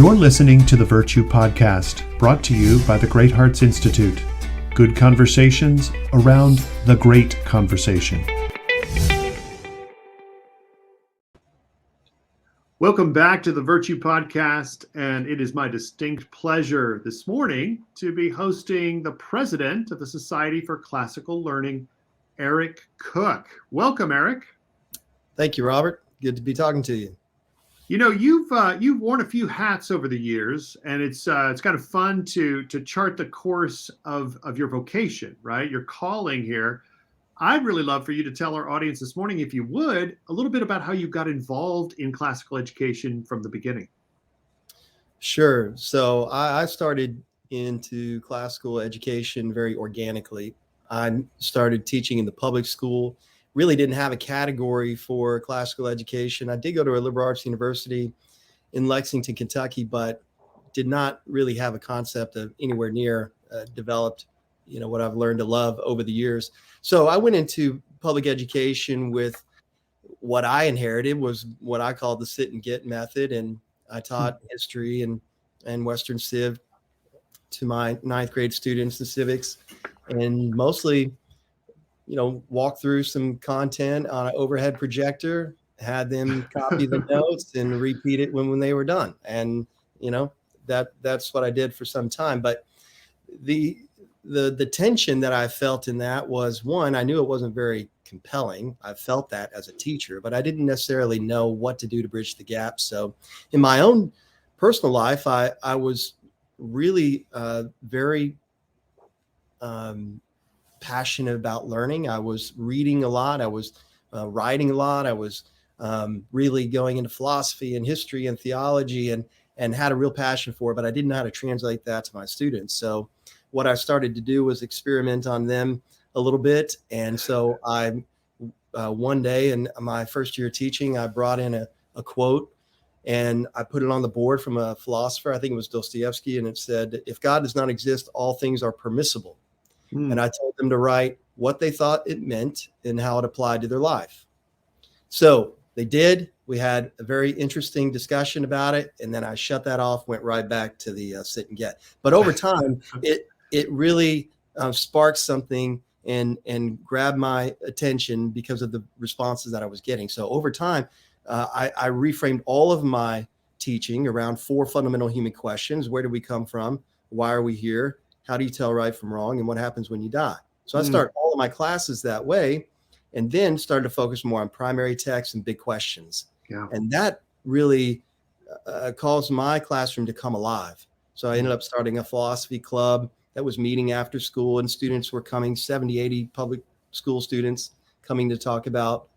You're listening to the Virtue Podcast, brought to you by the Great Hearts Institute. Good conversations around the great conversation. Welcome back to the Virtue Podcast, and it is my distinct pleasure this morning to be hosting the president of the Society for Classical Learning, Eric Cook. Welcome, Eric. Thank you, Robert. Good to be talking to you. You know, you've worn a few hats over the years, and it's kind of fun to chart the course of your vocation, right? Your calling here. I'd really love for you to tell our audience this morning, if you would, a little bit about how you got involved in classical education from the beginning. Sure. So I started into classical education very organically. I started teaching in the public school. Really didn't have a category for classical education. I did go to a liberal arts university in Lexington, Kentucky, but did not really have a concept of anywhere near developed, what I've learned to love over the years. So I went into public education with what I inherited was what I called the sit and get method. And I taught history and Western Civ to my ninth grade students and civics, and mostly walk through some content on an overhead projector, had them copy the notes and repeat it when they were done. And, that's what I did for some time. But the tension that I felt in that was, one, I knew it wasn't very compelling. I felt that as a teacher, but I didn't necessarily know what to do to bridge the gap. So in my own personal life, I was really very passionate about learning. I was reading a lot. I was writing a lot. I was really going into philosophy and history and theology and had a real passion for it, but I didn't know how to translate that to my students. So what I started to do was experiment on them a little bit. And so I, one day in my first year teaching, I brought in a quote and I put it on the board from a philosopher. I think it was Dostoevsky. And it said, "If God does not exist, all things are permissible." And I told them to write what they thought it meant and how it applied to their life. So they did. We had a very interesting discussion about it. And then I shut that off, went right back to the sit and get. But over time, it really sparked something and grabbed my attention because of the responses that I was getting. So over time, I reframed all of my teaching around 4 fundamental human questions. Where do we come from? Why are we here? How do you tell right from wrong? And what happens when you die? So I start all of my classes that way, and then started to focus more on primary text and big questions. Yeah. And that really caused my classroom to come alive. So I ended up starting a philosophy club that was meeting after school, and students were coming, 70, 80 public school students coming to talk about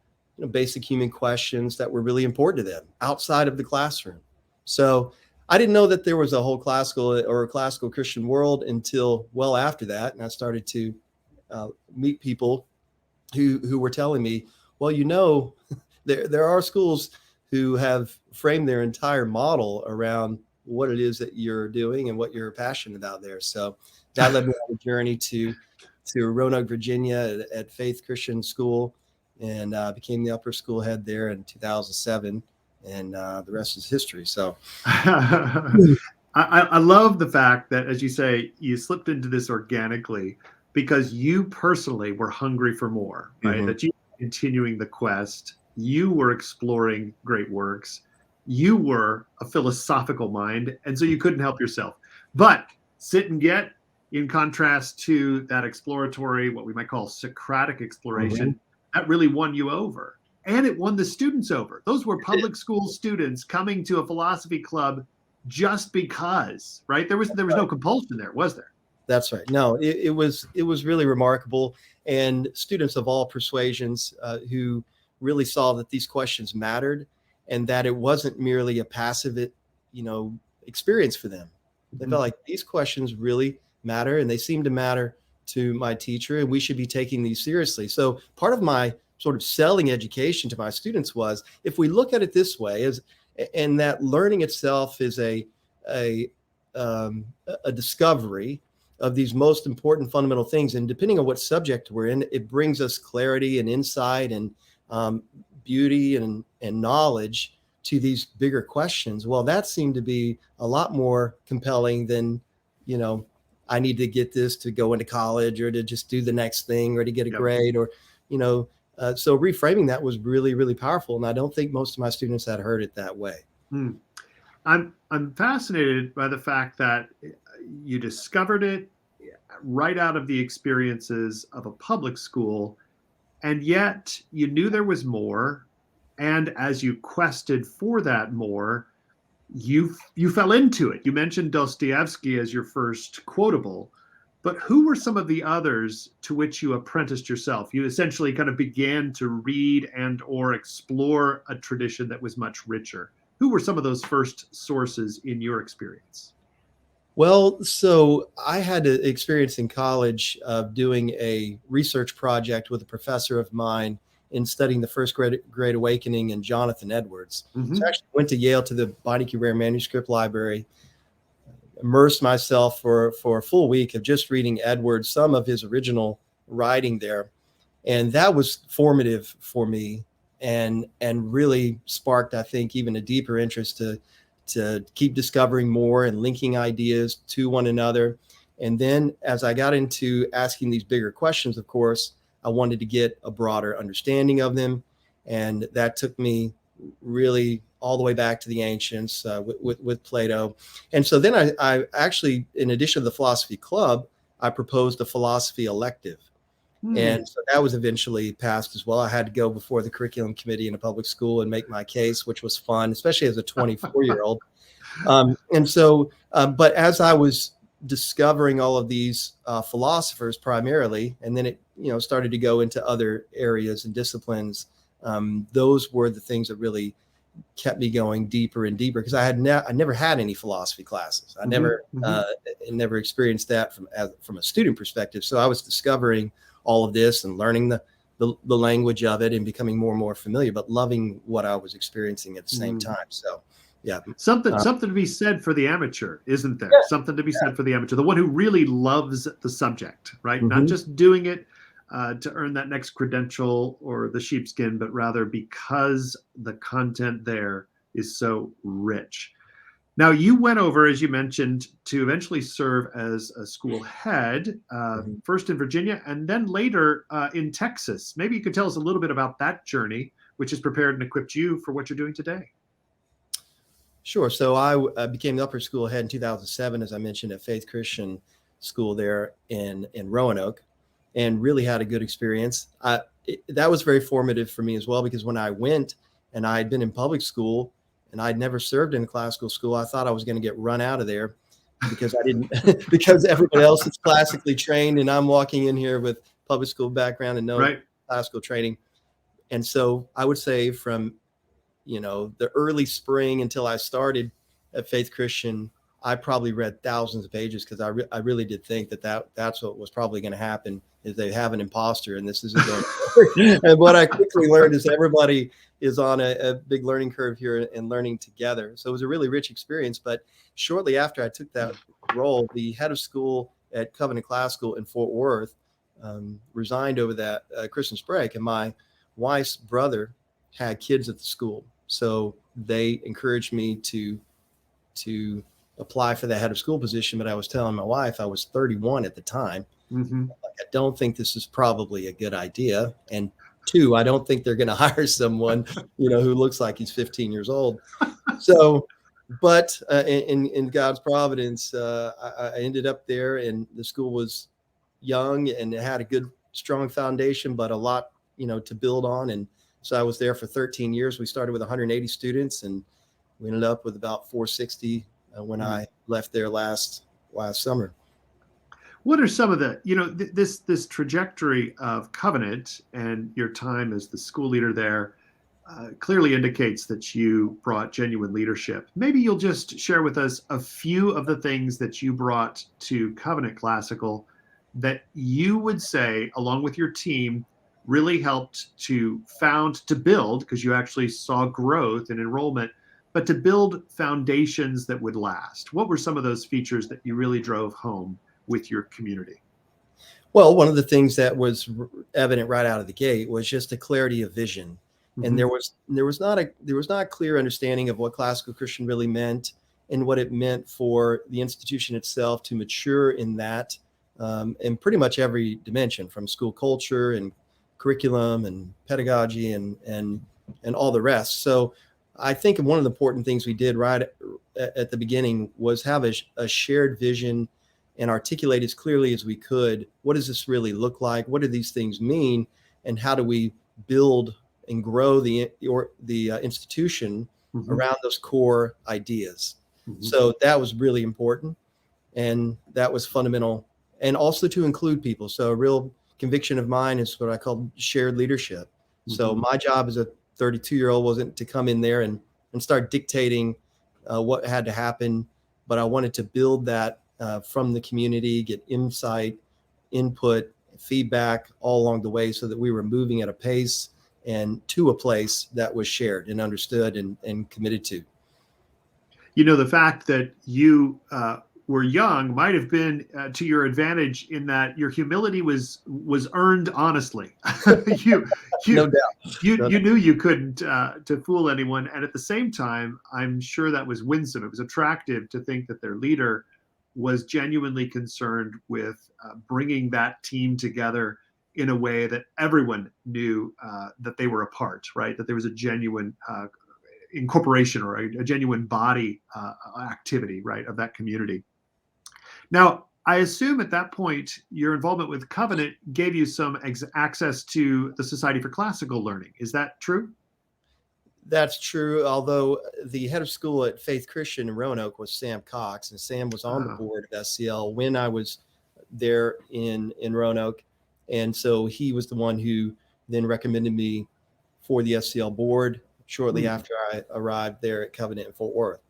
basic human questions that were really important to them outside of the classroom. So I didn't know that there was a whole classical Christian world until well after that. And I started to meet people who were telling me, well, there are schools who have framed their entire model around what it is that you're doing and what you're passionate about there. So that led me on a journey to Roanoke, Virginia at Faith Christian School, and became the upper school head there in 2007. And the rest is history. So I love the fact that, as you say, you slipped into this organically because you personally were hungry for more, right? Mm-hmm. That you were continuing the quest. You were exploring great works. You were a philosophical mind, and so you couldn't help yourself. But sit and get, in contrast to that exploratory, what we might call Socratic exploration, that really won you over. And it won the students over. Those were public school students coming to a philosophy club just because, right? There was no compulsion there, was there? That's right. No, it was really remarkable. And students of all persuasions who really saw that these questions mattered and that it wasn't merely a passive, experience for them. They felt like these questions really matter, and they seem to matter to my teacher, and we should be taking these seriously. So part of my sort of selling education to my students was, if we look at it this way, and that learning itself is a discovery of these most important fundamental things, and depending on what subject we're in, it brings us clarity and insight and beauty and knowledge to these bigger questions, well, that seemed to be a lot more compelling than, you know, I need to get this to go into college or to just do the next thing or to get a Yep. grade or, you know, so reframing that was really, really powerful. And I don't think most of my students had heard it that way. Hmm. I'm fascinated by the fact that you discovered it right out of the experiences of a public school, and yet you knew there was more. And as you quested for that more, you fell into it. You mentioned Dostoevsky as your first quotable, but who were some of the others to which you apprenticed yourself? You essentially kind of began to read and or explore a tradition that was much richer. Who were some of those first sources in your experience? Well, so I had an experience in college of doing a research project with a professor of mine in studying the first great awakening and Jonathan Edwards. So I Mm-hmm. actually went to Yale to the Beinecke Rare Manuscript Library, immersed myself for a full week of just reading Edwards, some of his original writing there. And that was formative for me and really sparked, I think, even a deeper interest to keep discovering more and linking ideas to one another. And then as I got into asking these bigger questions, of course, I wanted to get a broader understanding of them. And that took me really all the way back to the ancients with Plato. And so then I actually, in addition to the philosophy club, I proposed a philosophy elective. Hmm. And so that was eventually passed as well. I had to go before the curriculum committee in a public school and make my case, which was fun, especially as a 24-year-old. But as I was discovering all of these philosophers primarily, and then it, started to go into other areas and disciplines, those were the things that really kept me going deeper and deeper because I never had any philosophy classes. I Mm-hmm. never experienced that from a student perspective. So I was discovering all of this and learning the language of it and becoming more and more familiar, but loving what I was experiencing at the same Mm-hmm. time. So yeah. Something to be said for the amateur, isn't there? Yeah. Something to be said for the amateur, the one who really loves the subject, right? Not Mm-hmm. just doing it to earn that next credential or the sheepskin, but rather because the content there is so rich. Now, you went over, as you mentioned, to eventually serve as a school head, Mm-hmm. first in Virginia and then later in Texas. Maybe you could tell us a little bit about that journey, which has prepared and equipped you for what you're doing today. Sure. So I became the upper school head in 2007, as I mentioned, at Faith Christian School there in Roanoke, and really had a good experience. That was very formative for me as well, because when I went and I had been in public school and I'd never served in a classical school, I thought I was going to get run out of there because I didn't, because everybody else is classically trained and I'm walking in here with public school background and no Right. classical training. And so I would say from the early spring until I started at Faith Christian, I probably read thousands of pages because I really did think that's what was probably going to happen, is they have an imposter and this isn't going to work. And what I quickly learned is everybody is on a big learning curve here and learning together. So it was a really rich experience. But shortly after I took that role, the head of school at Covenant Classical in Fort Worth resigned over that Christmas break, and my wife's brother had kids at the school. So they encouraged me to apply for the head of school position. But I was telling my wife, I was 31 at the time. Mm-hmm. I don't think this is probably a good idea. And two, I don't think they're going to hire someone, who looks like he's 15 years old. So, but in God's providence, I ended up there, and the school was young and it had a good, strong foundation, but a lot, to build on. And so I was there for 13 years. We started with 180 students and we ended up with about 460 when I left there last summer. What are some of the, this trajectory of Covenant and your time as the school leader there clearly indicates that you brought genuine leadership. Maybe you'll just share with us a few of the things that you brought to Covenant Classical that you would say, along with your team, really helped to build, because you actually saw growth and enrollment, but to build foundations that would last. What were some of those features that you really drove home with your community? Well, one of the things that was evident right out of the gate was just a clarity of vision. And Hmm. there was not a clear understanding of what classical Christian really meant and what it meant for the institution itself to mature in that, in pretty much every dimension, from school culture and curriculum and pedagogy and all the rest. So I think one of the important things we did right at the beginning was have a shared vision and articulate as clearly as we could, what does this really look like? What do these things mean? And how do we build and grow the institution Hmm. around those core ideas? Hmm. So that was really important, and that was fundamental, and also to include people. So a real conviction of mine is what I call shared leadership. So Hmm. my job as a 32-year-old wasn't to come in there and start dictating what had to happen, but I wanted to build that from the community, get insight, input, feedback all along the way, so that we were moving at a pace and to a place that was shared and understood and committed to. The fact that you were young might have been to your advantage in that your humility was earned honestly. you No you doubt. you No you doubt. knew you couldn't to fool anyone, and at the same time, I'm sure that was winsome. It was attractive to think that their leader was genuinely concerned with bringing that team together in a way that everyone knew that they were a part, right? That there was a genuine incorporation or a genuine body activity, right, of that community. Now, I assume at that point, your involvement with Covenant gave you some access to the Society for Classical Learning. Is that true? That's true. Although the head of school at Faith Christian in Roanoke was Sam Cox, and Sam was on the Uh, board of SCL when I was there in Roanoke, and so he was the one who then recommended me for the SCL board shortly hmm, after I arrived there at Covenant in Fort Worth.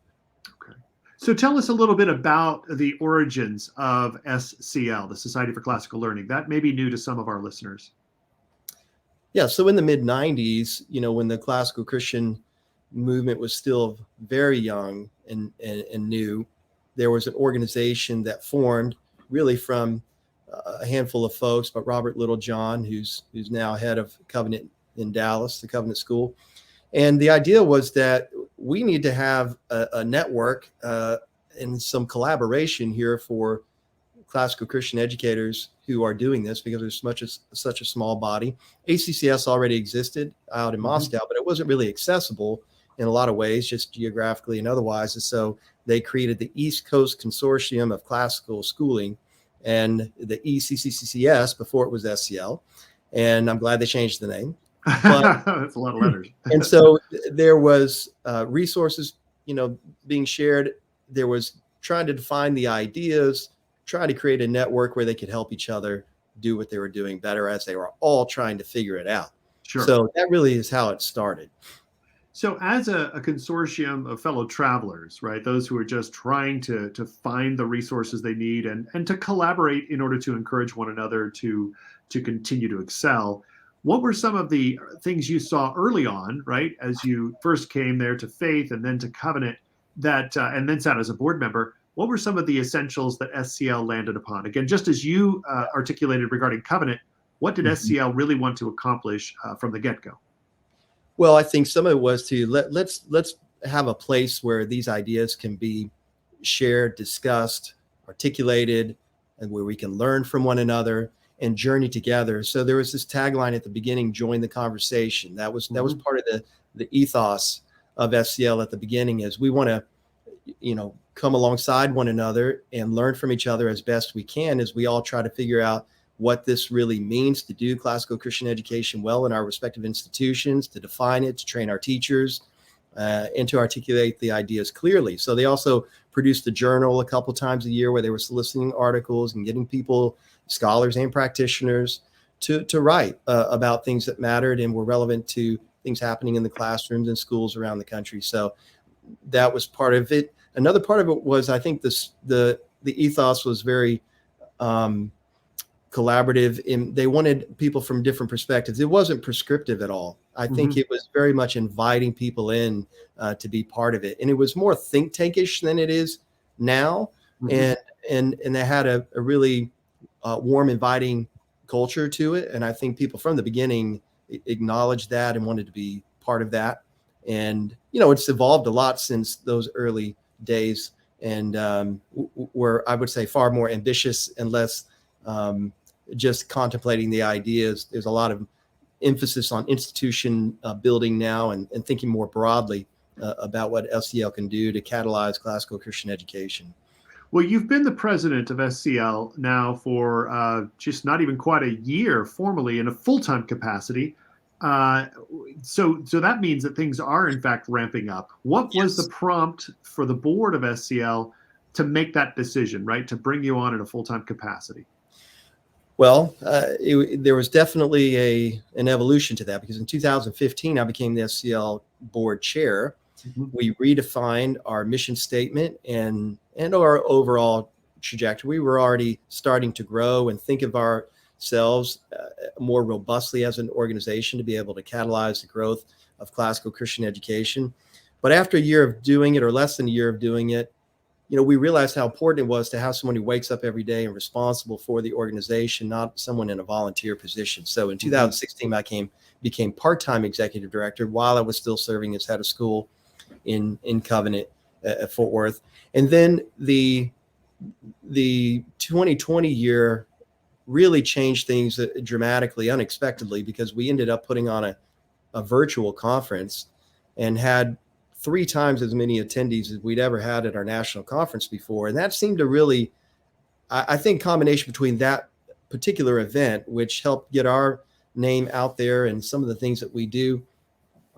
okay. So tell us a little bit about the origins of SCL, the Society for Classical Learning. That may be new to some of our listeners. Yeah, so in the mid 90s, when the classical Christian movement was still very young and new, there was an organization that formed really from a handful of folks, but Robert Littlejohn, who's now head of Covenant in Dallas, the Covenant School. And the idea was that we need to have a network and some collaboration here for classical Christian educators who are doing this, because there's such a small body. ACCS already existed out in Hmm. Moscow, but it wasn't really accessible in a lot of ways, just geographically and otherwise. And so they created the East Coast Consortium of Classical Schooling and the ECCCS before it was SCL. And I'm glad they changed the name. But That's a lot of letters. and so there was resources, being shared. There was trying to define the ideas, trying to create a network where they could help each other do what they were doing better as they were all trying to figure it out. Sure. So that really is how it started. So, as a consortium of fellow travelers, right, those who are just trying to find the resources they need and to collaborate in order to encourage one another to continue to excel, what were some of the things you saw early on, right, as you first came there to Faith and then to Covenant, that and then sat as a board member? What were some of the essentials that SCL landed upon? Again, just as you articulated regarding Covenant, what did Mhm. SCL really want to accomplish from the get go? Well, I think some of it was to let's have a place where these ideas can be shared, discussed, articulated, and where we can learn from one another and journey together. So there was this tagline at the beginning: "Join the conversation." That was Hmm. part of the ethos of SCL at the beginning. Is we want to come alongside one another and learn from each other as best we can, as we all try to figure out what this really means to do classical Christian education well in our respective institutions, to define it, to train our teachers, and to articulate the ideas clearly. So they also produced a journal a couple times a year where they were soliciting articles and getting people, scholars and practitioners, to write about things that mattered and were relevant to things happening in the classrooms and schools around the country. So that was part of it. Another part of it was, I think, the ethos was very um, collaborative. They wanted people from different perspectives. It wasn't prescriptive at all. I think Hmm. it was very much inviting people in to be part of it, and it was more think tankish than it is now. Hmm. And they had a really warm, inviting culture to it, and I think people from the beginning acknowledged that and wanted to be part of that. And, you know, it's evolved a lot since those early days. And we're, I would say, far more ambitious and less just contemplating the ideas. There's a lot of emphasis on institution building now, and thinking more broadly about what SCL can do to catalyze classical Christian education. Well, you've been the president of SCL now for just not even quite a year formally in a full-time capacity. So that means that things are in fact ramping up. What was the prompt for the board of SCL to make that decision, right, to bring you on in a full-time capacity? Well, there was definitely an evolution to that, because in 2015, I became the SCL board chair. Mm-hmm. We redefined our mission statement and our overall trajectory. We were already starting to grow and think of ourselves more robustly as an organization to be able to catalyze the growth of classical Christian education. But after a year of doing it, or less than a year of doing it, you know, we realized how important it was to have someone who wakes up every day and responsible for the organization, not someone in a volunteer position. So in 2016, I became part-time executive director while I was still serving as head of school in Covenant at Fort Worth. And then the 2020 year really changed things dramatically, unexpectedly, because we ended up putting on a virtual conference and had 3 times as many attendees as we'd ever had at our national conference before. And that seemed to really, I think, combination between that particular event, which helped get our name out there and some of the things that we do,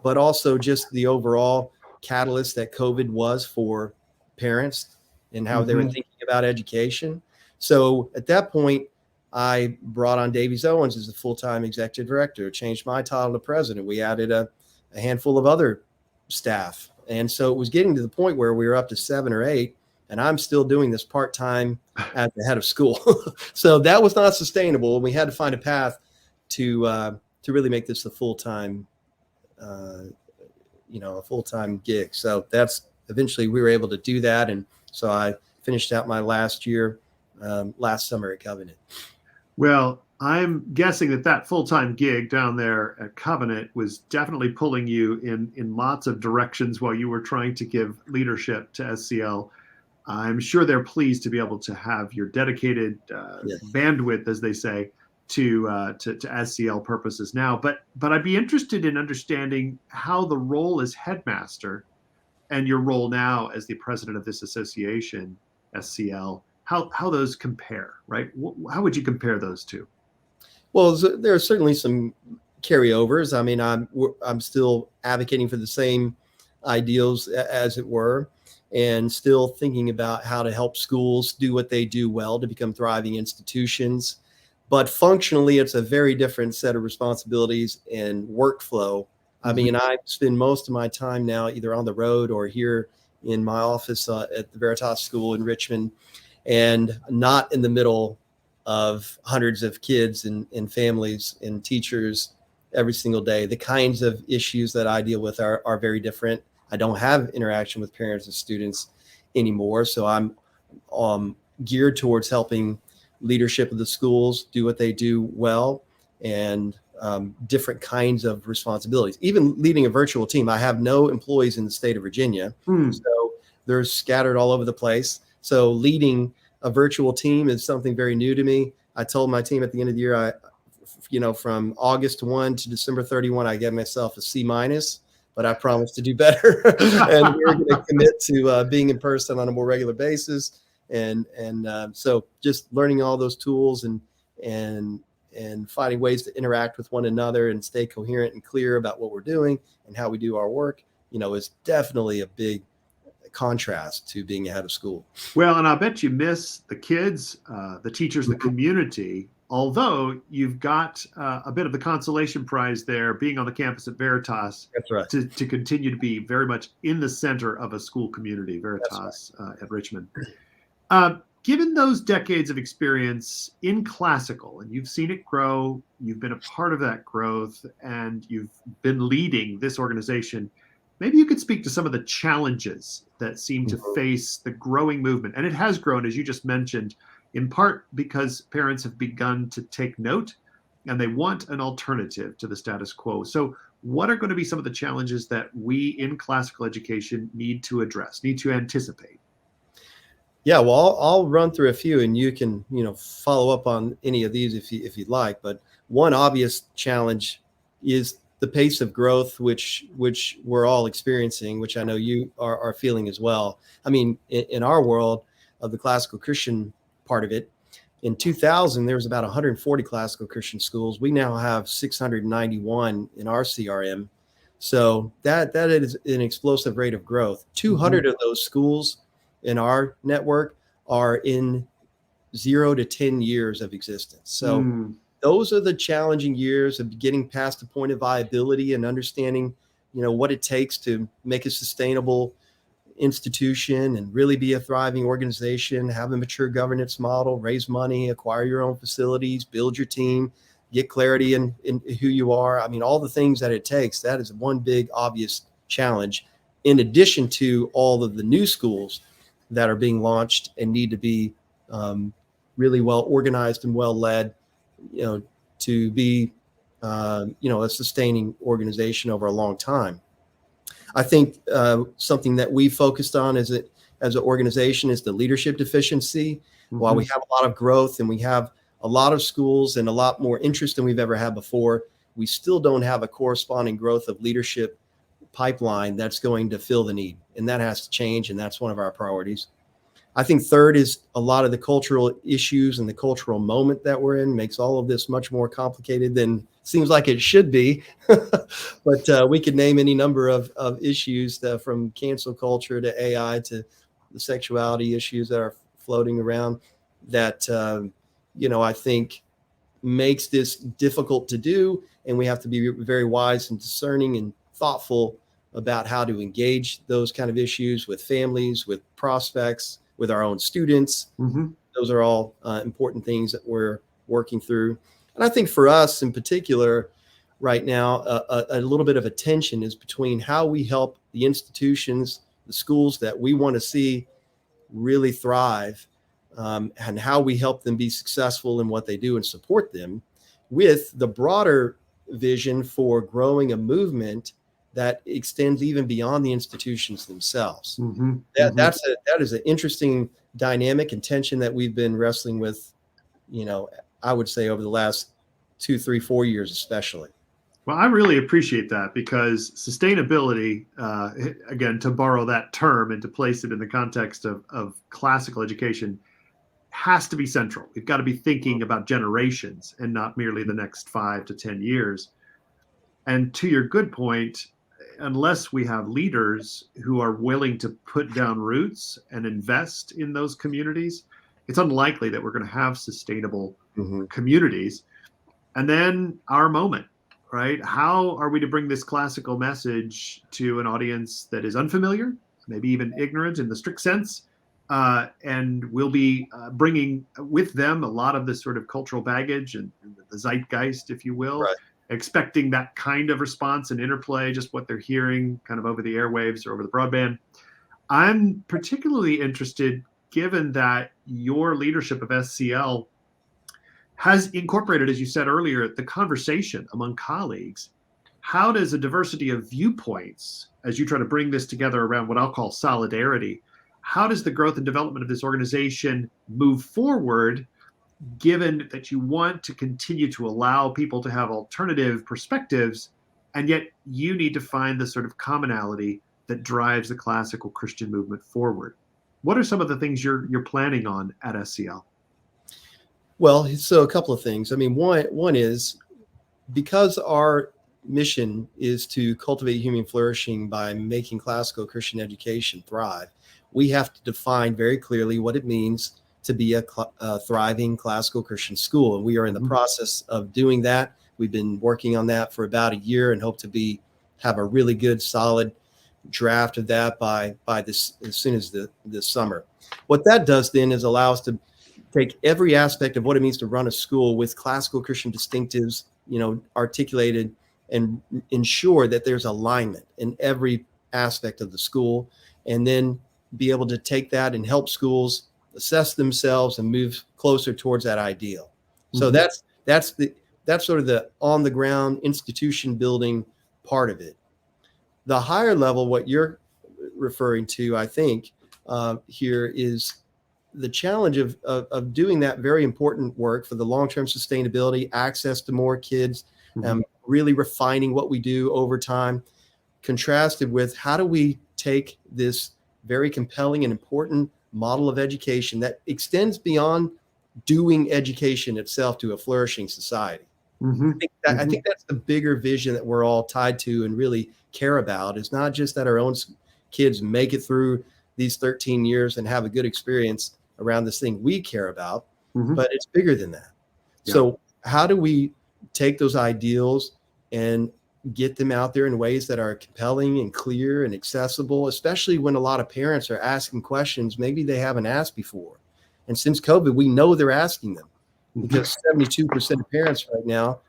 but also just the overall catalyst that COVID was for parents and how they were thinking about education. So at that point, I brought on Davies Owens as the full-time executive director, changed my title to president. We added a handful of other staff. And so it was getting to the point where we were up to 7 or 8, and I'm still doing this part-time as the head of school. So that was not sustainable. We had to find a path to really make this a full-time, a full-time gig. So that's eventually we were able to do that. And so I finished out my last year, last summer at Covenant. Well, I'm guessing that full-time gig down there at Covenant was definitely pulling you in lots of directions while you were trying to give leadership to SCL. I'm sure they're pleased to be able to have your dedicated bandwidth, as they say, to SCL purposes now. But I'd be interested in understanding how the role as headmaster and your role now as the president of this association, SCL, how those compare, right? How would you compare those two? Well, there are certainly some carryovers. I mean, I'm still advocating for the same ideals, as it were, and still thinking about how to help schools do what they do well to become thriving institutions. But functionally, it's a very different set of responsibilities and workflow. I mean, I spend most of my time now either on the road or here in my office at the Veritas School in Richmond, and not in the middle of hundreds of kids and families and teachers every single day. The kinds of issues that I deal with are very different. I don't have interaction with parents and students anymore. So I'm geared towards helping leadership of the schools do what they do well, and different kinds of responsibilities. Even leading a virtual team. I have no employees in the state of Virginia. So they're scattered all over the place. So leading a virtual team is something very new to me. I told my team at the end of the year, from August 1 to December 31, I gave myself a C-, but I promised to do better. And we're going to commit to being in person on a more regular basis. And so just learning all those tools and finding ways to interact with one another and stay coherent and clear about what we're doing and how we do our work, is definitely a big contrast to being a head of school. Well, and I bet you miss the kids, the teachers, the community, although you've got a bit of the consolation prize there, being on the campus at Veritas. That's right. To continue to be very much in the center of a school community, Veritas at Richmond. Given those decades of experience in classical, and you've seen it grow, you've been a part of that growth, and you've been leading this organization, maybe you could speak to some of the challenges that seem to face the growing movement. And it has grown, as you just mentioned, in part because parents have begun to take note and they want an alternative to the status quo. So what are going to be some of the challenges that we in classical education need to address, need to anticipate? Yeah, well, I'll run through a few, and you can, follow up on any of these if you'd like. But one obvious challenge is the pace of growth, which we're all experiencing, which I know you are feeling as well. I mean, in our world of the classical Christian part of it, in 2000 there was about 140 classical Christian schools. We now have 691 in our CRM, so that is an explosive rate of growth. 200 of those schools in our network are in 0 to 10 years of existence. So those are the challenging years of getting past the point of viability and understanding, what it takes to make a sustainable institution and really be a thriving organization, have a mature governance model, raise money, acquire your own facilities, build your team, get clarity in who you are. I mean, all the things that it takes. That is one big obvious challenge, in addition to all of the new schools that are being launched and need to be really well organized and well led, to be, a sustaining organization over a long time. I think something that we focused on as an organization is the leadership deficiency. While we have a lot of growth and we have a lot of schools and a lot more interest than we've ever had before, we still don't have a corresponding growth of leadership pipeline that's going to fill the need. And that has to change. And that's one of our priorities. I think third is a lot of the cultural issues and the cultural moment that we're in makes all of this much more complicated than seems like it should be. But we could name any number of issues from cancel culture to AI to the sexuality issues that are floating around that, I think makes this difficult to do. And we have to be very wise and discerning and thoughtful about how to engage those kind of issues with families, with prospects, with our own students. Those are all important things that we're working through. And I think for us in particular, right now, a little bit of a tension is between how we help the institutions, the schools that we want to see really thrive, and how we help them be successful in what they do and support them, with the broader vision for growing a movement that extends even beyond the institutions themselves. That is an interesting dynamic and tension that we've been wrestling with, I would say over the last 2, 3, 4 years, especially. Well, I really appreciate that, because sustainability, again, to borrow that term and to place it in the context of classical education, has to be central. We've got to be thinking about generations and not merely the next 5 to 10 years. And to your good point, unless we have leaders who are willing to put down roots and invest in those communities, it's unlikely that we're going to have sustainable communities. And then our moment, right? How are we to bring this classical message to an audience that is unfamiliar, maybe even ignorant in the strict sense? And we'll be bringing with them a lot of this sort of cultural baggage and the zeitgeist, if you will. Right. Expecting that kind of response and interplay, just what they're hearing kind of over the airwaves or over the broadband. I'm particularly interested, given that your leadership of SCL has incorporated, as you said earlier, the conversation among colleagues. How does a diversity of viewpoints, as you try to bring this together around what I'll call solidarity, how does the growth and development of this organization move forward, given that you want to continue to allow people to have alternative perspectives, and yet you need to find the sort of commonality that drives the classical Christian movement forward? What are some of the things you're planning on at SCL? Well, so a couple of things. I mean, one is, because our mission is to cultivate human flourishing by making classical Christian education thrive, we have to define very clearly what it means to be a thriving classical Christian school. And we are in the process of doing that. We've been working on that for about a year and hope to have a really good, solid draft of that by this, as soon as this summer. What that does then is allow us to take every aspect of what it means to run a school with classical Christian distinctives, articulated, and ensure that there's alignment in every aspect of the school, and then be able to take that and help schools assess themselves and move closer towards that ideal. So that's sort of the on the ground institution building part of it. The higher level, what you're referring to, I think, here is the challenge of doing that very important work for the long-term sustainability, access to more kids, really refining what we do over time, contrasted with how do we take this very compelling and important model of education that extends beyond doing education itself to a flourishing society. I think that's the bigger vision that we're all tied to and really care about. It's not just that our own kids make it through these 13 years and have a good experience around this thing we care about, but it's bigger than that. Yeah. So how do we take those ideals and get them out there in ways that are compelling and clear and accessible, especially when a lot of parents are asking questions maybe they haven't asked before. And since COVID, we know they're asking them, because 72% of parents right now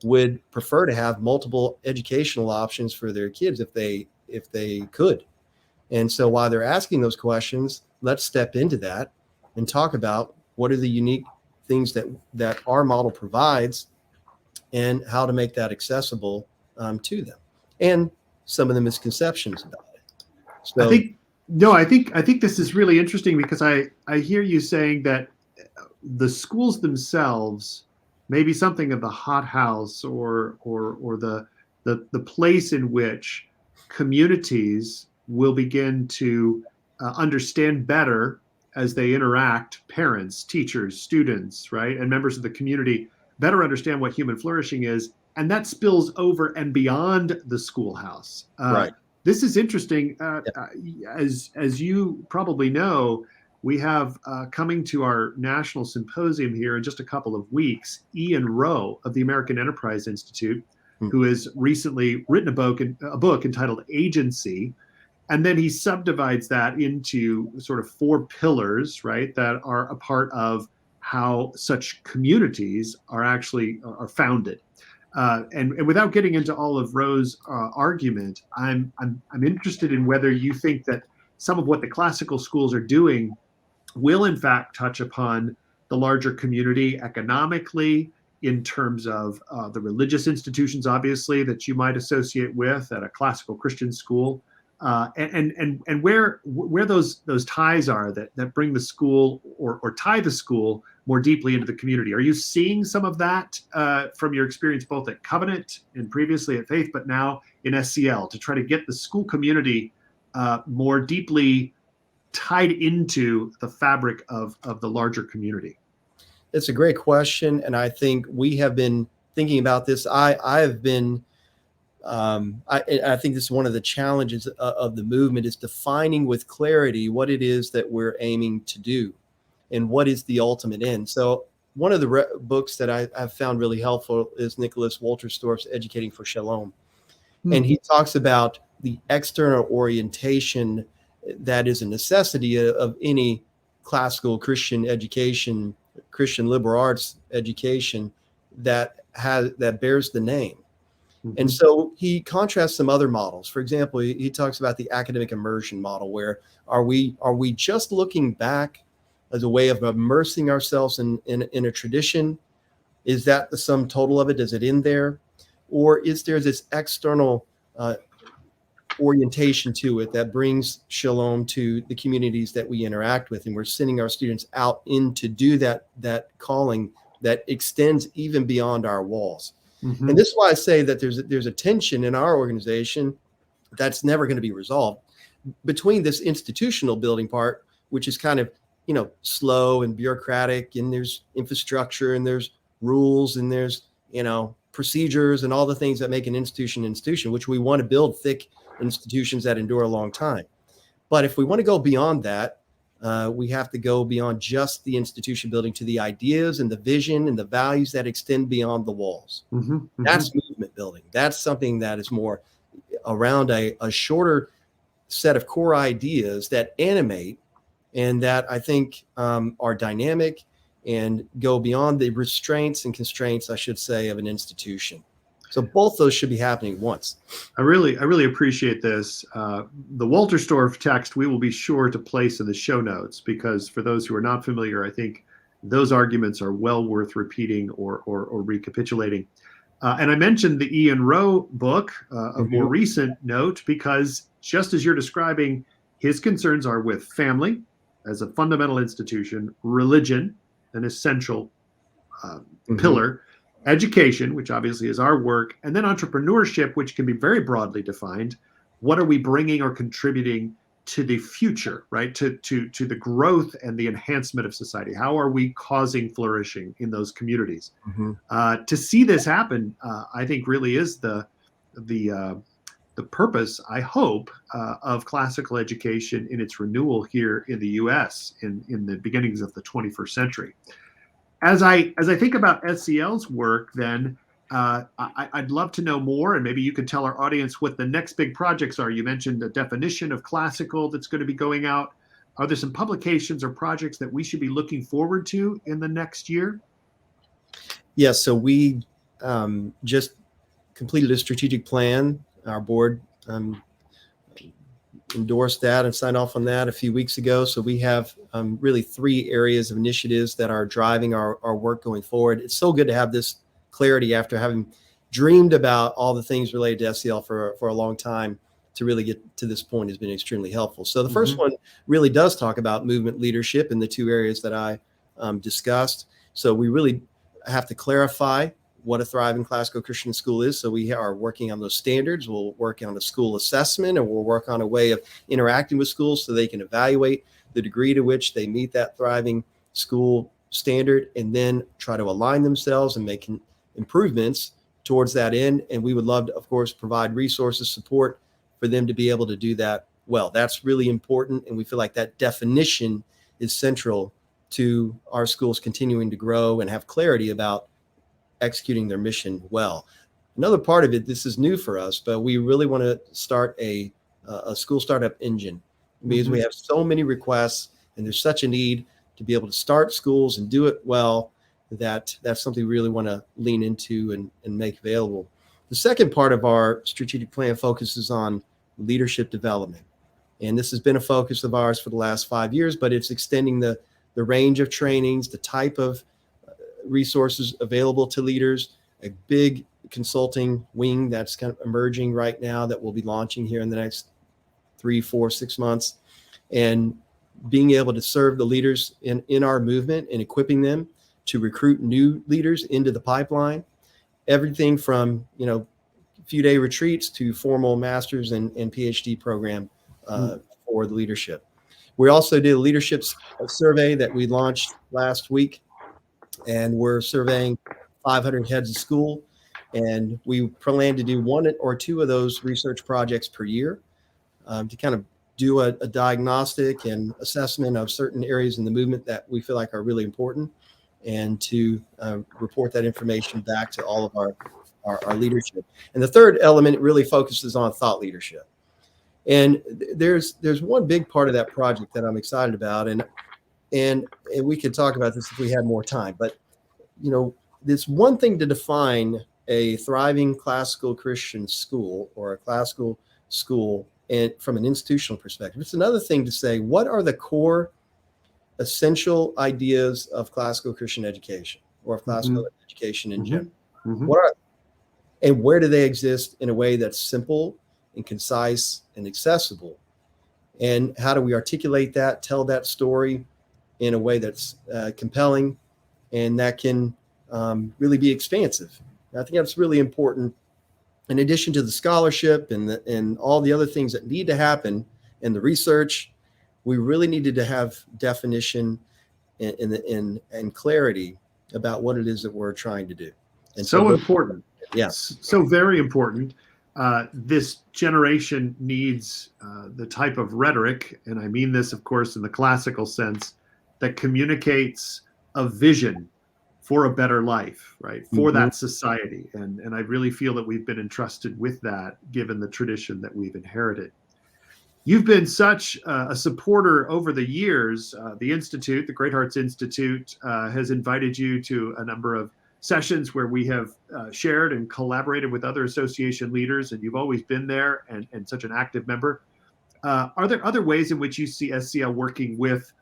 would prefer to have multiple educational options for their kids if they could. And so while they're asking those questions, let's step into that and talk about what are the unique things that our model provides and how to make that accessible to them, and some of the misconceptions about it. So I think this is really interesting, because I hear you saying that the schools themselves may be something of the hothouse or the place in which communities will begin to understand better as they interact, parents, teachers, students, right, and members of the community better understand what human flourishing is, and that spills over and beyond the schoolhouse. Right. This is interesting. As you probably know, we have coming to our national symposium here in just a couple of weeks, Ian Rowe of the American Enterprise Institute, who has recently written a book entitled Agency. And then he subdivides that into sort of 4 pillars, right, that are a part of how such communities are founded. And without getting into all of Rowe's argument, I'm interested in whether you think that some of what the classical schools are doing will in fact touch upon the larger community economically, in terms of the religious institutions, obviously, that you might associate with at a classical Christian school, and where those ties are that bring the school or tie the school more deeply into the community. Are you seeing some of that from your experience both at Covenant and previously at Faith, but now in SCL, to try to get the school community more deeply tied into the fabric of the larger community? It's a great question, and I think we have been thinking about this. I have been. I think this is one of the challenges of the movement, is defining with clarity what it is that we're aiming to do and what is the ultimate end. So one of the books that I've found really helpful is Nicholas Wolterstorff's Educating for Shalom. And he talks about the external orientation that is a necessity of any classical Christian education, Christian liberal arts education that bears the name. And so he contrasts some other models. For example, he talks about the academic immersion model, where are we just looking back as a way of immersing ourselves in a tradition? Is that the sum total of it? Does it end there? Or is there this external orientation to it that brings shalom to the communities that we interact with, and we're sending our students out in to do that calling that extends even beyond our walls? And this is why I say that there's a tension in our organization that's never going to be resolved between this institutional building part, which is kind of, slow and bureaucratic, and there's infrastructure and there's rules and there's, procedures and all the things that make an institution, which we want to build thick institutions that endure a long time. But if we want to go beyond that, we have to go beyond just the institution building to the ideas and the vision and the values that extend beyond the walls. That's movement building. That's something that is more around a shorter set of core ideas that animate and that I think are dynamic and go beyond the restraints and constraints, I should say, of an institution. So both those should be happening once. I really appreciate this. The Wolterstorff text we will be sure to place in the show notes, because for those who are not familiar, I think those arguments are well worth repeating or recapitulating. And I mentioned the Ian Rowe book of more Mhm. recent note because just as you're describing, his concerns are with family as a fundamental institution, religion, an essential uh, Mhm. pillar, education, which obviously is our work, and then entrepreneurship, which can be very broadly defined. What are we bringing or contributing to the future, right? To the growth and the enhancement of society? How are we causing flourishing in those communities? Mhm. To see this happen, I think really is the the purpose, I hope, of classical education in its renewal here in the U.S. in the beginnings of the 21st century. As I think about SCL's work, then I'd love to know more, and maybe you could tell our audience what the next big projects are. You mentioned a definition of classical that's going to be going out. Are there some publications or projects that we should be looking forward to in the next year? Yeah, so we just completed a strategic plan. Our board endorsed that and signed off on that a few weeks ago. So we have really three areas of initiatives that are driving our work going forward. It's so good to have this clarity after having dreamed about all the things related to SEL for a long time. To really get to this point has been extremely helpful. So the first Mm-hmm. one really does talk about movement leadership in the two areas that I discussed. So we really have to clarify what a thriving classical Christian school is. So we are working on those standards. We'll work on a school assessment, and we'll work on a way of interacting with schools so they can evaluate the degree to which they meet that thriving school standard, and then try to align themselves and make improvements towards that end. And we would love to, of course, provide resources, support for them to be able to do that well. That's really important. And we feel like that definition is central to our schools continuing to grow and have clarity about executing their mission well. Another part of it, this is new for us, but we really want to start a school startup engine because Mm-hmm. we have so many requests and there's such a need to be able to start schools and do it well, that that's something we really want to lean into and make available. The second part of our strategic plan focuses on leadership development. And this has been a focus of ours for the last 5 years, but it's extending the range of trainings, the type of resources available to leaders, a big consulting wing that's kind of emerging right now that we'll be launching here in the next 3, 4, 6 months, and being able to serve the leaders in our movement and equipping them to recruit new leaders into the pipeline. Everything from, few-day retreats to formal master's and PhD program for the leadership. We also did a leadership survey that we launched last week, and we're surveying 500 heads of school. And we plan to do one or two of those research projects per year to kind of do a diagnostic and assessment of certain areas in the movement that we feel like are really important, and to report that information back to all of our leadership. And the third element really focuses on thought leadership. And there's one big part of that project that I'm excited about, and we could talk about this if we had more time. But it's one thing to define a thriving classical Christian school or a classical school, and from an institutional perspective, it's another thing to say, what are the core essential ideas of classical Christian education or of Mm-hmm. classical education in Mm-hmm. general? Mm-hmm. What are and where do they exist in a way that's simple and concise and accessible? And how do we articulate that, tell that story in a way that's compelling and that can really be expansive? I think that's really important. In addition to the scholarship and all the other things that need to happen in the research, we really needed to have definition and clarity about what it is that we're trying to do. And so, So important. yeah. So very important. This generation needs the type of rhetoric, and I mean this, of course, in the classical sense, that communicates a vision for a better life, right? For Mm-hmm. that society. And I really feel that we've been entrusted with that, given the tradition that we've inherited. You've been such a supporter over the years. The Institute, the Great Hearts Institute, has invited you to a number of sessions where we have shared and collaborated with other association leaders, and you've always been there and such an active member. Are there other ways in which you see SCL working with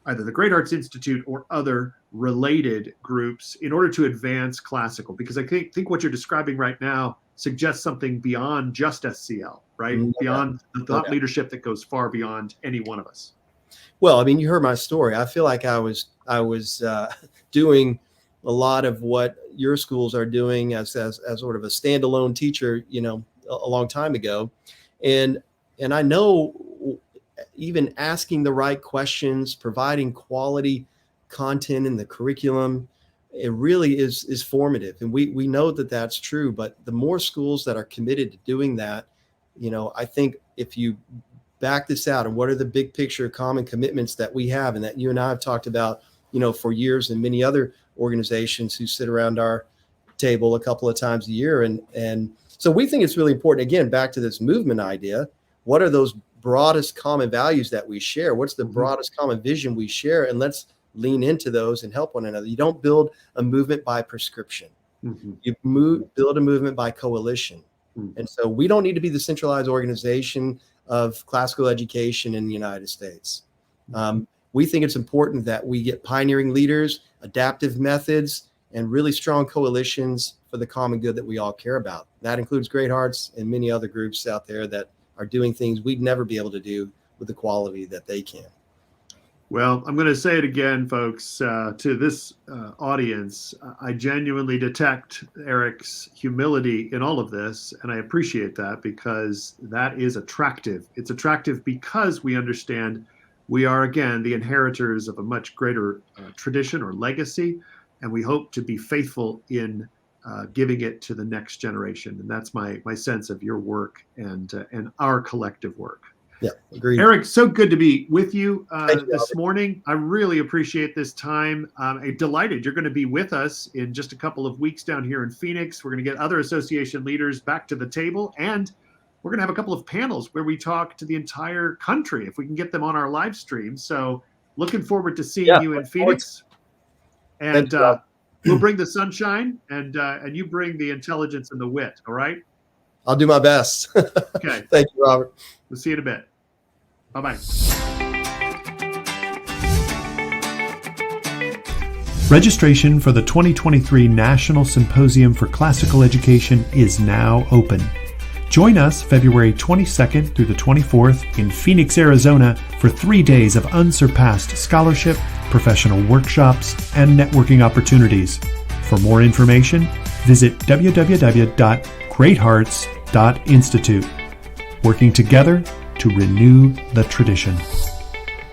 either the Great Arts Institute or other related groups in order to advance classical? Because I think what you're describing right now suggests something beyond just SCL, right? No Beyond doubt. the thought leadership that goes far beyond any one of us. Well, I mean, you heard my story. I feel like I was doing a lot of what your schools are doing as sort of a standalone teacher, a long time ago, and I know even asking the right questions, providing quality content in the curriculum, it really is formative, and we know that that's true. But the more schools that are committed to doing that, I think if you back this out and what are the big picture common commitments that we have and that you and I have talked about, for years, and many other organizations who sit around our table a couple of times a year. And so we think it's really important, again, back to this movement idea. What are those broadest common values that we share? What's the broadest common vision we share? And let's lean into those and help one another. You don't build a movement by prescription. You build a movement by coalition. And so we don't need to be the centralized organization of classical education in the United States. We think it's important that we get pioneering leaders, adaptive methods, and really strong coalitions for the common good that we all care about. That includes Great Hearts and many other groups out there that are doing things we'd never be able to do with the quality that they can. Well, I'm going to say it again, folks, to this audience. I genuinely detect Eric's humility in all of this, and I appreciate that because that is attractive. It's attractive because we understand we are, again, the inheritors of a much greater tradition or legacy, and we hope to be faithful in giving it to the next generation. And that's my sense of your work and our collective work. Yeah, agreed. Eric, so good to be with you this morning. I really appreciate this time. I'm delighted you're going to be with us in just a couple of weeks down here in Phoenix. We're going to get other association leaders back to the table, and we're going to have a couple of panels where we talk to the entire country if we can get them on our live stream. So looking forward to seeing you in Phoenix. And we'll bring the sunshine and you bring the intelligence and the wit. All right? I'll do my best. Okay. Thank you, Robert. We'll see you in a bit. Bye-bye. Registration for the 2023 National Symposium for Classical Education is now open. Join us February 22nd through the 24th in Phoenix, Arizona for 3 days of unsurpassed scholarship, professional workshops, and networking opportunities. For more information, visit www.greathearts.institute. Working together to renew the tradition.